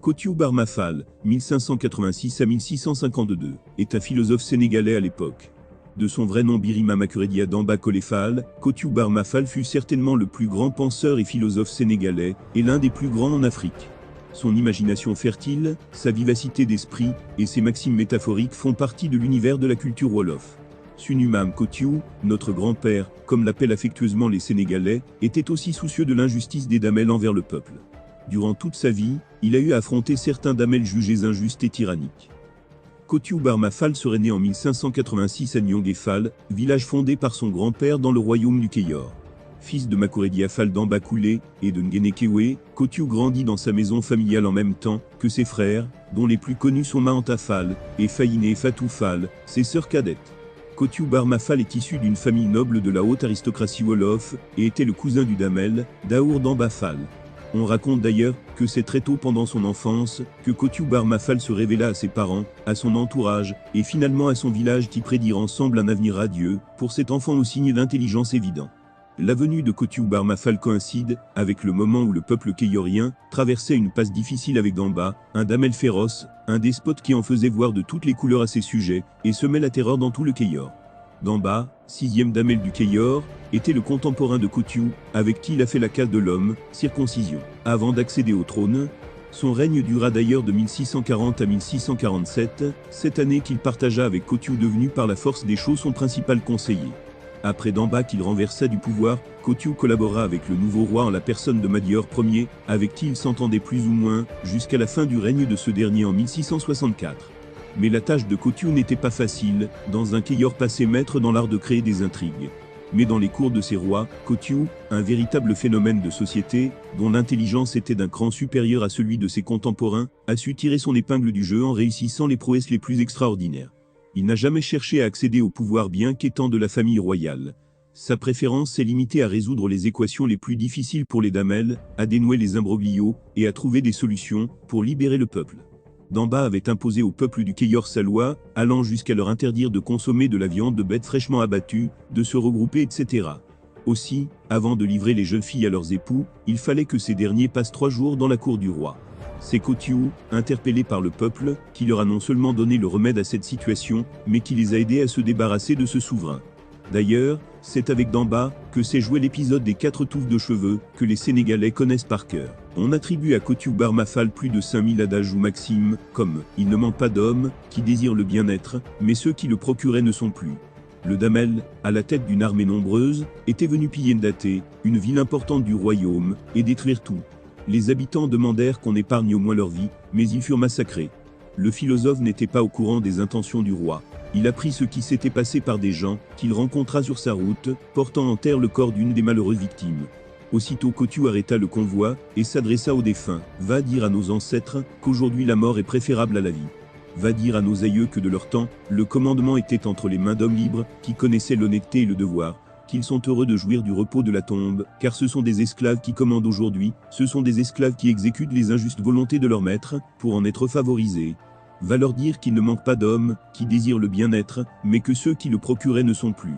Kotiou Barma Fall, 1586 à 1652, est un philosophe sénégalais à l'époque. De son vrai nom Birima Makuredia Damba Kole Fall, Kotiou Barma Fall fut certainement le plus grand penseur et philosophe sénégalais, et l'un des plus grands en Afrique. Son imagination fertile, sa vivacité d'esprit, et ses maximes métaphoriques font partie de l'univers de la culture wolof. Sunumam Kotiou, notre grand-père, comme l'appellent affectueusement les Sénégalais, était aussi soucieux de l'injustice des damels envers le peuple. Durant toute sa vie, il a eu à affronter certains damels jugés injustes et tyranniques. Kotiou Barma Fall serait né en 1586 à Nyongé Fall, village fondé par son grand-père dans le royaume du Cayor. Fils de Makuredia Fall d'Amba Koulé et de Ngenekewe, Kotiou grandit dans sa maison familiale en même temps que ses frères, dont les plus connus sont Mahanta Fall et Faïné Fatou Fall, ses sœurs cadettes. Kotiou Barma Fall est issu d'une famille noble de la haute aristocratie wolof et était le cousin du damel, Daour d'Amba Fall. On raconte d'ailleurs que c'est très tôt pendant son enfance que Kotiou Barma Fall se révéla à ses parents, à son entourage, et finalement à son village qui prédirent ensemble un avenir radieux pour cet enfant au signe d'intelligence évident. La venue de Kotiou Barma Fall coïncide avec le moment où le peuple kayorien traversait une passe difficile avec Damba, un damel féroce, un despote qui en faisait voir de toutes les couleurs à ses sujets, et semait la terreur dans tout le Cayor. Damba, 6e damel du Cayor, était le contemporain de Kotiou, avec qui il a fait la cale de l'homme, circoncision. Avant d'accéder au trône, son règne dura d'ailleurs de 1640 à 1647, cette année qu'il partagea avec Kotiou devenu par la force des choses son principal conseiller. Après Damba qu'il renversa du pouvoir, Kotiou collabora avec le nouveau roi en la personne de Madior Ier, avec qui il s'entendait plus ou moins, jusqu'à la fin du règne de ce dernier en 1664. Mais la tâche de Kotiou n'était pas facile, dans un Cayor passé maître dans l'art de créer des intrigues. Mais dans les cours de ces rois, Kotiou, un véritable phénomène de société, dont l'intelligence était d'un cran supérieur à celui de ses contemporains, a su tirer son épingle du jeu en réussissant les prouesses les plus extraordinaires. Il n'a jamais cherché à accéder au pouvoir bien qu'étant de la famille royale. Sa préférence s'est limitée à résoudre les équations les plus difficiles pour les damels, à dénouer les imbroglios, et à trouver des solutions pour libérer le peuple. Damba avait imposé au peuple du Cayor sa loi, allant jusqu'à leur interdire de consommer de la viande de bêtes fraîchement abattues, de se regrouper, etc. Aussi, avant de livrer les jeunes filles à leurs époux, il fallait que ces derniers passent 3 jours dans la cour du roi. C'est Kotiou, interpellé par le peuple, qui leur a non seulement donné le remède à cette situation, mais qui les a aidés à se débarrasser de ce souverain. D'ailleurs, c'est avec Damba que s'est joué l'épisode des 4 touffes de cheveux, que les Sénégalais connaissent par cœur. On attribue à Kotiou Barma Fall plus de 5000 adages ou maximes, comme « Il ne manque pas d'hommes qui désirent le bien-être, mais ceux qui le procuraient ne sont plus ». Le damel, à la tête d'une armée nombreuse, était venu piller Ndaté, une ville importante du royaume, et détruire tout. Les habitants demandèrent qu'on épargne au moins leur vie, mais ils furent massacrés. Le philosophe n'était pas au courant des intentions du roi. Il apprit ce qui s'était passé par des gens qu'il rencontra sur sa route, portant en terre le corps d'une des malheureuses victimes. Aussitôt Kotiou arrêta le convoi et s'adressa aux défunts. « Va dire à nos ancêtres qu'aujourd'hui la mort est préférable à la vie. Va dire à nos aïeux que de leur temps, le commandement était entre les mains d'hommes libres qui connaissaient l'honnêteté et le devoir, qu'ils sont heureux de jouir du repos de la tombe, car ce sont des esclaves qui commandent aujourd'hui, ce sont des esclaves qui exécutent les injustes volontés de leurs maîtres, pour en être favorisés. Va leur dire qu'il ne manque pas d'hommes qui désirent le bien-être, mais que ceux qui le procuraient ne sont plus. »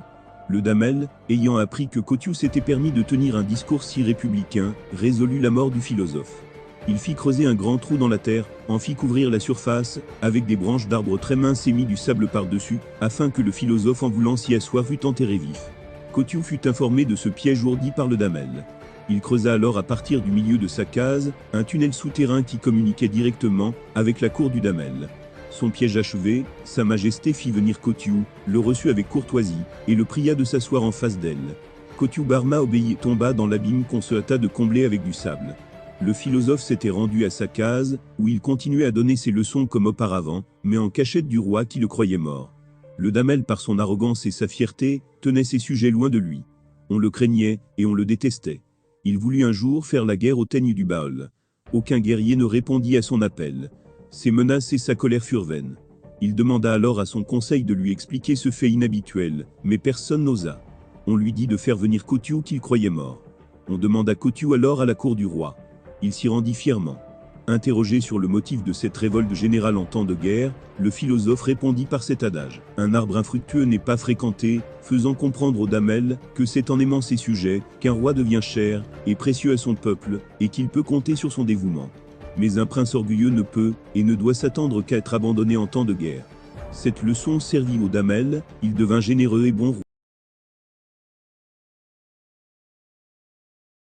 Le damel, ayant appris que Kotiou s'était permis de tenir un discours si républicain, résolut la mort du philosophe. Il fit creuser un grand trou dans la terre, en fit couvrir la surface, avec des branches d'arbres très minces et mit du sable par-dessus, afin que le philosophe en voulant s'y asseoir fût enterré vif. Kotiou fut informé de ce piège ourdi par le damel. Il creusa alors à partir du milieu de sa case, un tunnel souterrain qui communiquait directement avec la cour du damel. Son piège achevé, Sa Majesté fit venir Kotiou, le reçut avec courtoisie, et le pria de s'asseoir en face d'elle. Kotiou Barma obéit et tomba dans l'abîme qu'on se hâta de combler avec du sable. Le philosophe s'était rendu à sa case, où il continuait à donner ses leçons comme auparavant, mais en cachette du roi qui le croyait mort. Le damel par son arrogance et sa fierté, tenait ses sujets loin de lui. On le craignait, et on le détestait. Il voulut un jour faire la guerre au teigne du Baol. Aucun guerrier ne répondit à son appel. Ses menaces et sa colère furent vaines. Il demanda alors à son conseil de lui expliquer ce fait inhabituel, mais personne n'osa. On lui dit de faire venir Kotiou qu'il croyait mort. On demanda Kotiou alors à la cour du roi. Il s'y rendit fièrement. Interrogé sur le motif de cette révolte générale en temps de guerre, le philosophe répondit par cet adage. Un arbre infructueux n'est pas fréquenté, faisant comprendre aux damels que c'est en aimant ses sujets qu'un roi devient cher et précieux à son peuple, et qu'il peut compter sur son dévouement. Mais un prince orgueilleux ne peut, et ne doit s'attendre qu'à être abandonné en temps de guerre. Cette leçon servit au Damel, il devint généreux et bon roi.